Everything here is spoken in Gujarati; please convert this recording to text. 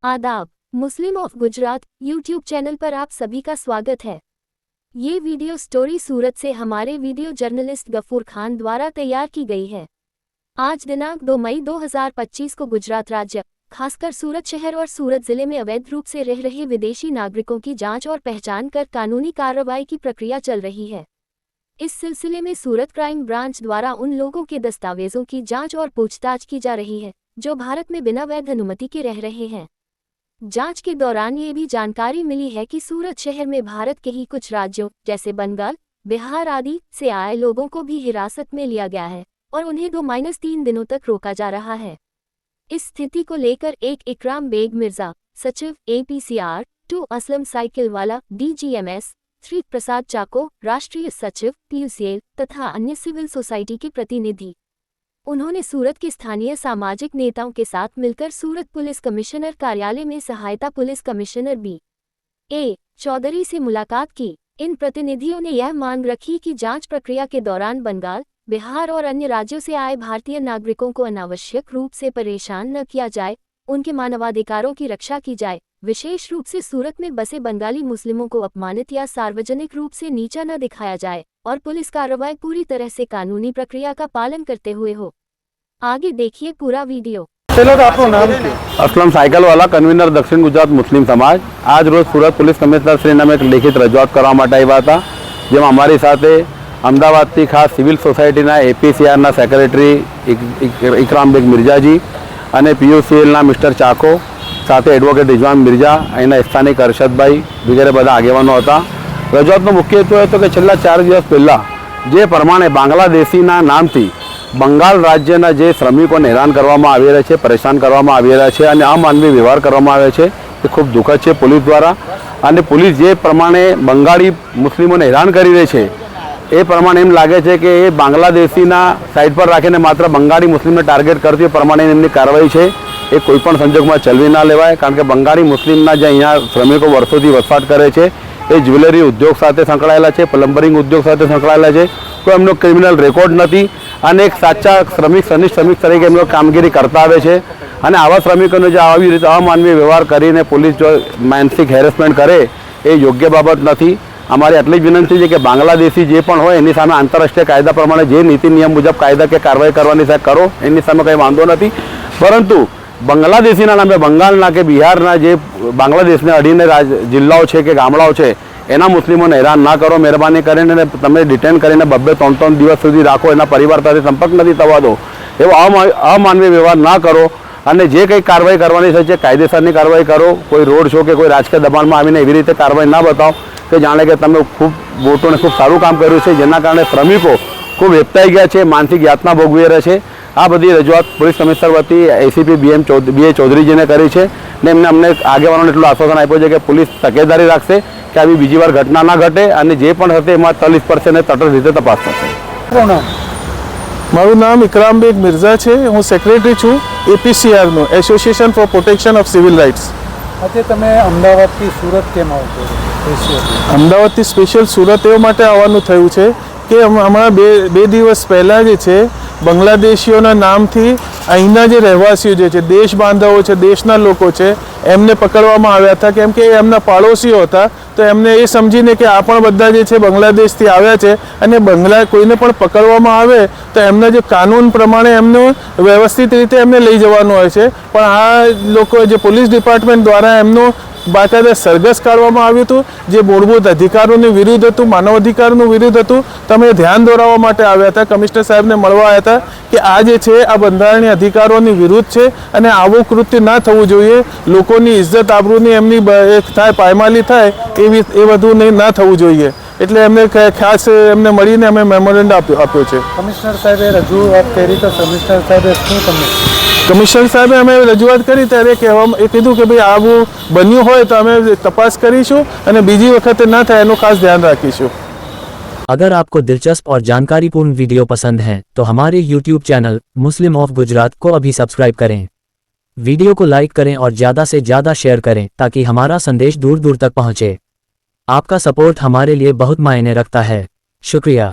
आदाब। मुस्लिम ऑफ गुजरात यूट्यूब चैनल पर आप सभी का स्वागत है। ये वीडियो स्टोरी सूरत से हमारे वीडियो जर्नलिस्ट गफूर खान द्वारा तैयार की गई है। आज दिनांक 2 मई 2025 को गुजरात राज्य, खासकर सूरत शहर और सूरत जिले में अवैध रूप से रह रहे विदेशी नागरिकों की जांच और पहचान कर कानूनी कार्रवाई की प्रक्रिया चल रही है। इस सिलसिले में सूरत क्राइम ब्रांच द्वारा उन लोगों के दस्तावेजों की जांच और पूछताछ की जा रही है जो भारत में बिना वैध अनुमति के रह रहे हैं। जांच के दौरान ये भी जानकारी मिली है कि सूरत शहर में भारत के ही कुछ राज्यों जैसे बंगाल, बिहार आदि से आए लोगों को भी हिरासत में लिया गया है और उन्हें 2-3 दिनों तक रोका जा रहा है। इस स्थिति को लेकर एक इकराम बेग मिर्जा, सचिव APCR 2 असलम साइकिलवाला DGMS 3 प्रसाद चाको, राष्ट्रीय सचिव PUCL तथा अन्य सिविल सोसाइटी के प्रतिनिधि, उन्होंने सूरत के स्थानीय सामाजिक नेताओं के साथ मिलकर सूरत पुलिस कमिश्नर कार्यालय में सहायता पुलिस कमिश्नर B.A. चौधरी से मुलाकात की। इन प्रतिनिधियों ने यह मांग रखी कि जांच प्रक्रिया के दौरान बंगाल, बिहार और अन्य राज्यों से आए भारतीय नागरिकों को अनावश्यक रूप से परेशान न किया जाए, उनके मानवाधिकारों की रक्षा की जाए। विशेष रूप से सूरत में बसे बंगाली मुस्लिमों को अपमानित या सार्वजनिक रूप से नीचा न दिखाया जाए और पुलिस कार्रवाई पूरी तरह से कानूनी प्रक्रिया का पालन करते हुए हो। आगे देखिए पूरा वीडियो। असलम साइकिलवाला, कन्वीनर दक्षिण गुजरात मुस्लिम समाज। आज रोज सूरत पुलिस कमिश्नर श्रीને એક લેખિત રજૂઆત કરવા માટે આવ્યા હતા, જેમાં અમારી સાથે અમદાવાદથી ખાસ સિવિલ સોસાયટીના APCRના સેક્રેટરી ઇકરામ બેગ મિર્જાજી અને PUCLના મિસ્ટર ચાકો, સાથે એડવોકેટ રિઝવાન મિર્જા, અહીંના સ્થાનિક અરશદભાઈ વગેરે બધા આગેવાનો હતા। રજૂઆતનો મુખ્ય હેતુ હતો કે છેલ્લા 4 દિવસ પહેલાં જે પ્રમાણે બાંગ્લાદેશીના નામથી બંગાળ રાજ્યના જે શ્રમિકોને હેરાન કરવામાં આવી રહ્યા છે, પરેશાન કરવામાં આવી રહ્યા છે અને અમાનવીય વ્યવહાર કરવામાં આવે છે, એ ખૂબ દુઃખદ છે પોલીસ દ્વારા। અને પોલીસ જે પ્રમાણે બંગાળી મુસ્લિમોને હેરાન કરી રહી છે એ પ્રમાણે એમ લાગે છે કે એ બાંગ્લાદેશીના સાઈડ પર રાખીને માત્ર બંગાળી મુસ્લિમને ટાર્ગેટ કરતી પ્રમાણે એમની કાર્યવાહી છે એ કોઈપણ સંજોગમાં ચલવી ના લેવાય। કારણ કે બંગાળી મુસ્લિમના જે અહીંયા શ્રમિકો વર્ષોથી વસવાટ કરે છે એ જ્વેલરી ઉદ્યોગ સાથે સંકળાયેલા છે, પ્લમ્બરિંગ ઉદ્યોગ સાથે સંકળાયેલા છે, કોઈ એમનો ક્રિમિનલ રેકોર્ડ નથી અને એક સાચા સનિષ્ઠ શ્રમિક તરીકે એમનો કામગીરી કરતા આવે છે। અને આવા શ્રમિકોને જો આવી રીતે અમાનવીય વ્યવહાર કરીને પોલીસ જો માનસિક હેરેસમેન્ટ કરે એ યોગ્ય બાબત નથી। અમારી આટલી જ વિનંતી છે કે બાંગ્લાદેશી જે પણ હોય એની સામે આંતરરાષ્ટ્રીય કાયદા પ્રમાણે જે નીતિ નિયમ મુજબ કાયદા કે કાર્યવાહી કરવાની છે કરો, એની સામે કંઈ વાંધો નથી। પરંતુ બાંગ્લાદેશીના નામે બંગાળના કે બિહારના જે બાંગ્લાદેશને અડીને જિલ્લાઓ છે કે ગામડાઓ છે એના મુસ્લિમોને હેરાન ના કરો। મહેરબાની કરીને તમે ડિટેન કરીને 2-3 દિવસ સુધી રાખો, એના પરિવાર સાથે સંપર્ક નથી થવા દો, એવો અમાનવીય વ્યવહાર ના કરો અને જે કંઈ કાર્યવાહી કરવાની છે કાયદેસરની કાર્યવાહી કરો। કોઈ રોડ શો કે કોઈ રાજકીય દબાણમાં આવીને એવી રીતે કાર્યવાહી ના બતાવો કે જાણે કે તમે ખૂબ મોટું અને ખૂબ સારું કામ કર્યું છે, જેના કારણે શ્રમિકો ખૂબ હેપતાઈ ગયા છે, માનસિક યાતના ભોગવી રહ્યા છે। આ બધી રજૂઆત પોલીસ કમિશનર વતી ACP B.A. ચૌધરીજીને કરી છે ને એમને અમને આગેવાનોને એટલું આશ્વાસન આપ્યું છે કે પોલીસ તકેદારી રાખશે કે આવી બીજી વાર ઘટના ના ઘટે અને જે પણ હશે એમાં 40% ને તટસ્થ રીતે તપાસ થશે। મારું નામ ઇકરામ બેગ મિર્ઝા છે, હું સેક્રેટરી છું APCRનું, association for protection of civil rights. આજે તમે અમદાવાદથી સુરત કેમ આવો છો? અમદાવાદથી સ્પેશિયલ સુરત એવું માટે આવવાનું થયું છે કે હમણાં બે દિવસ પહેલાં જે છે બાંગ્લાદેશીઓના નામથી અહીંના જે રહેવાસીઓ જે છે, દેશ બાંધવો છે, દેશના લોકો છે, એમને પકડવામાં આવ્યા હતા કેમ કે એમના પાડોશીઓ હતા। તો એમને એ સમજીને કે આ પણ બધા જે છે બાંગ્લાદેશથી આવ્યા છે અને કોઈને પણ પકડવામાં આવે તો એમના જે કાનૂન પ્રમાણે એમનું વ્યવસ્થિત રીતે એમને લઈ જવાનું હોય છે, પણ આ લોકો જે પોલીસ ડિપાર્ટમેન્ટ દ્વારા એમનું બાકાયદે સરઘસ કાઢવામાં આવ્યું હતું, જે મૂળભૂત અધિકારોની વિરુદ્ધ હતું, માનવ અધિકારનું વિરુદ્ધ હતું। તમે ધ્યાન દોરાવવા માટે આવ્યા હતા, કમિશનર સાહેબને મળવા આવ્યા હતા કે આ જે છે આ બંધારણીય અધિકારોની વિરુદ્ધ છે અને આવું કૃત્ય ના થવું જોઈએ। લોકોની ઇજ્જત આબરૂની એમની થાય, પાયમાલી થાય એ બધું ના થવું જોઈએ। એટલે એમને ખાસ એમને મળીને અમે મેમોરેન્ડમ આપ્યો છે। કમિશનર સાહેબે રજૂઆત કરી તો કમિશનર સાહેબે શું તમને? કમિશનર સાહેબે અમે રજૂઆત કરી ત્યારે કીધું કે ભાઈ આવું બન્યું હોય તો અમે તપાસ કરીશું અને બીજી વખતે ના થાય એનું ખાસ ધ્યાન રાખીશું। अगर आपको दिलचस्प और जानकारीपूर्ण वीडियो पसंद है तो हमारे YouTube channel Muslim of Gujarat को अभी सब्सक्राइब करें, वीडियो को लाइक करें और ज़्यादा से ज़्यादा शेयर करें ताकि हमारा संदेश दूर दूर तक पहुँचे। आपका सपोर्ट हमारे लिए बहुत मायने रखता है। शुक्रिया।